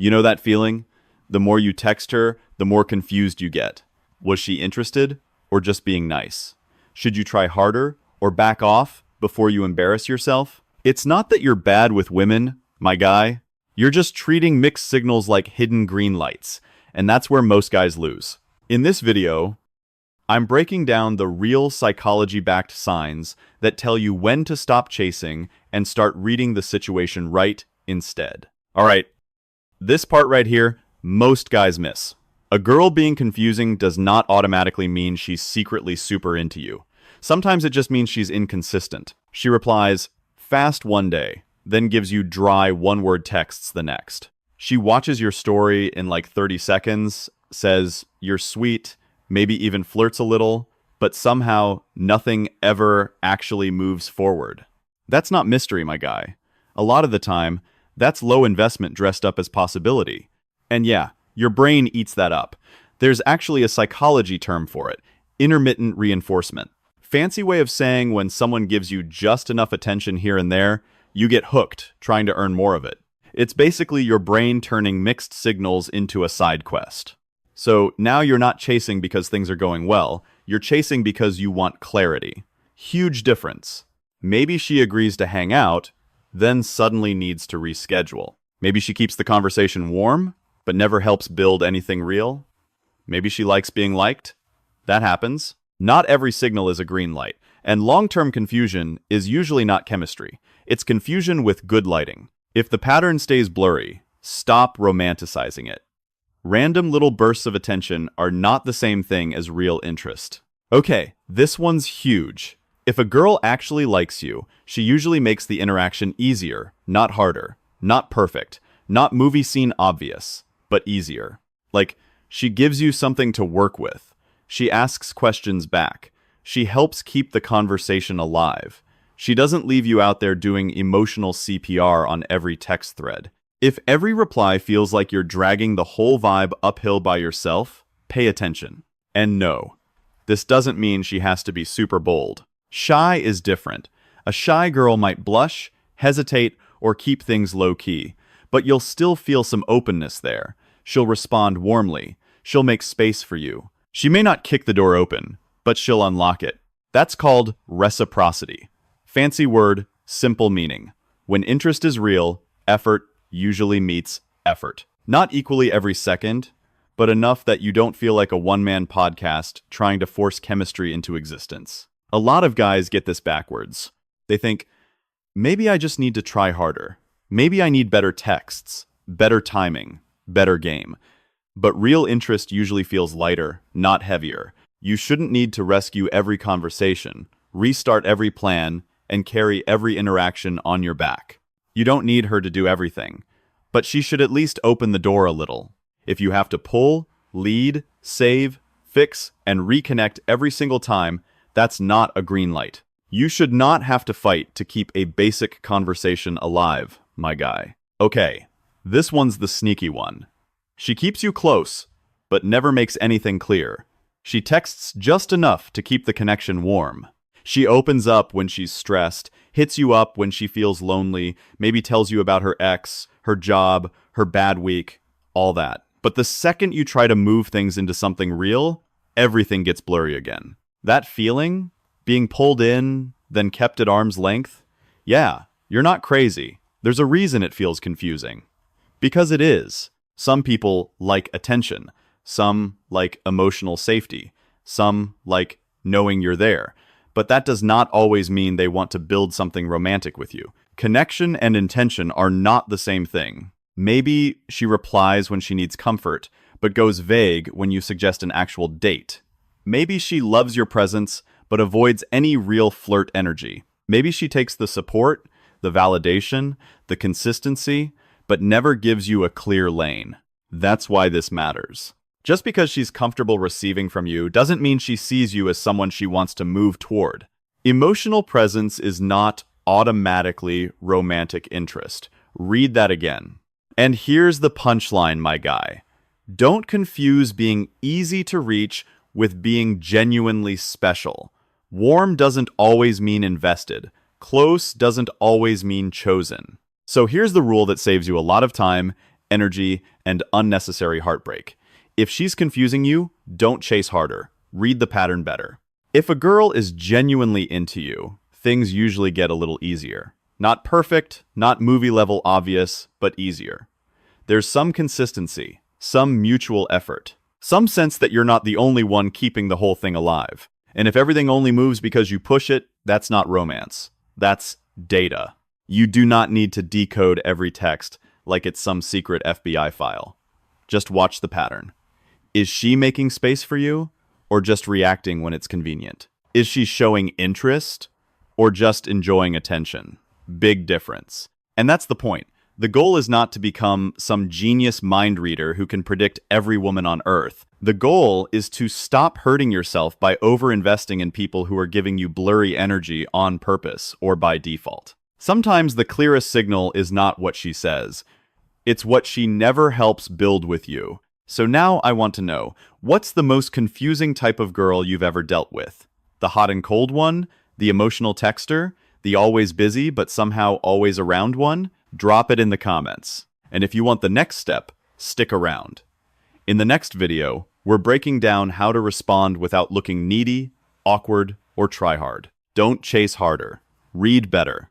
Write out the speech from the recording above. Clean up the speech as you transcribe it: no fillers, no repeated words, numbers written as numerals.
You know that feeling? The more you text her, the more confused you get. Was she interested or just being nice? Should you try harder or back off before you embarrass yourself? It's not that you're bad with women, my guy. You're just treating mixed signals like hidden green lights, and that's where most guys lose. In this video, I'm breaking down the real psychology-backed signs that tell you when to stop chasing and start reading the situation right instead. All right, this part right here, most guys miss. A girl being confusing does not automatically mean she's secretly super into you. Sometimes it just means she's inconsistent. She replies fast one day, then gives you dry one-word texts the next. She watches your story in like 30 seconds, says you're sweet, maybe even flirts a little, but somehow nothing ever actually moves forward. That's not mystery, my guy. A lot of the time, that's low investment dressed up as possibility. And yeah, your brain eats that up. There's actually a psychology term for it: intermittent reinforcement. Fancy way of saying when someone gives you just enough attention here and there, you get hooked, trying to earn more of it. It's basically your brain turning mixed signals into a side quest. So now you're not chasing because things are going well, you're chasing because you want clarity. Huge difference. Maybe she agrees to hang out, then suddenly needs to reschedule. Maybe she keeps the conversation warm, but never helps build anything real. Maybe she likes being liked. That happens. Not every signal is a green light, and long-term confusion is usually not chemistry. It's confusion with good lighting. If the pattern stays blurry, stop romanticizing it. Random little bursts of attention are not the same thing as real interest. Okay, this one's huge. If a girl actually likes you, she usually makes the interaction easier, not harder, not perfect, not movie scene obvious, but easier. Like, she gives you something to work with. She asks questions back. She helps keep the conversation alive. She doesn't leave you out there doing emotional CPR on every text thread. If every reply feels like you're dragging the whole vibe uphill by yourself, pay attention. And no, this doesn't mean she has to be super bold. Shy is different. A shy girl might blush, hesitate, or keep things low-key, but you'll still feel some openness there. She'll respond warmly. She'll make space for you. She may not kick the door open, but she'll unlock it. That's called reciprocity. Fancy word, simple meaning. When interest is real, effort usually meets effort. Not equally every second, but enough that you don't feel like a one-man podcast trying to force chemistry into existence. A lot of guys get this backwards. They think, maybe I just need to try harder. Maybe I need better texts, better timing, better game. But real interest usually feels lighter, not heavier. You shouldn't need to rescue every conversation, restart every plan, and carry every interaction on your back. You don't need her to do everything, but she should at least open the door a little. If you have to pull, lead, save, fix, and reconnect every single time, that's not a green light. You should not have to fight to keep a basic conversation alive, my guy. Okay, this one's the sneaky one. She keeps you close, but never makes anything clear. She texts just enough to keep the connection warm. She opens up when she's stressed, hits you up when she feels lonely, maybe tells you about her ex, her job, her bad week, all that. But the second you try to move things into something real, everything gets blurry again. That feeling, being pulled in, then kept at arm's length, yeah, you're not crazy. There's a reason it feels confusing. Because it is. Some people like attention. Some like emotional safety. Some like knowing you're there. But that does not always mean they want to build something romantic with you. Connection and intention are not the same thing. Maybe she replies when she needs comfort, but goes vague when you suggest an actual date. Maybe she loves your presence, but avoids any real flirt energy. Maybe she takes the support, the validation, the consistency, but never gives you a clear lane. That's why this matters. Just because she's comfortable receiving from you doesn't mean she sees you as someone she wants to move toward. Emotional presence is not automatically romantic interest. Read that again. And here's the punchline, my guy. Don't confuse being easy to reach with being genuinely special. Warm doesn't always mean invested. Close doesn't always mean chosen. So here's the rule that saves you a lot of time energy, and unnecessary heartbreak. If she's confusing you, don't chase harder. Read the pattern better. If a girl is genuinely into you, things usually get a little easier. Not perfect, not movie-level obvious, but easier. There's some consistency, some mutual effort, some sense that you're not the only one keeping the whole thing alive. And if everything only moves because you push it, that's not romance. That's data. You do not need to decode every text like it's some secret FBI file. Just watch the pattern. Is she making space for you, or just reacting when it's convenient? Is she showing interest, or just enjoying attention? Big difference. And that's the point. The goal is not to become some genius mind reader who can predict every woman on Earth. The goal is to stop hurting yourself by over-investing in people who are giving you blurry energy on purpose or by default. Sometimes the clearest signal is not what she says. It's what she never helps build with you. So now I want to know, what's the most confusing type of girl you've ever dealt with? The hot and cold one? The emotional texter? The always busy but somehow always around one? Drop it in the comments. And if you want the next step, stick around. In the next video, we're breaking down how to respond without looking needy, awkward, or try hard. Don't chase harder. Read better.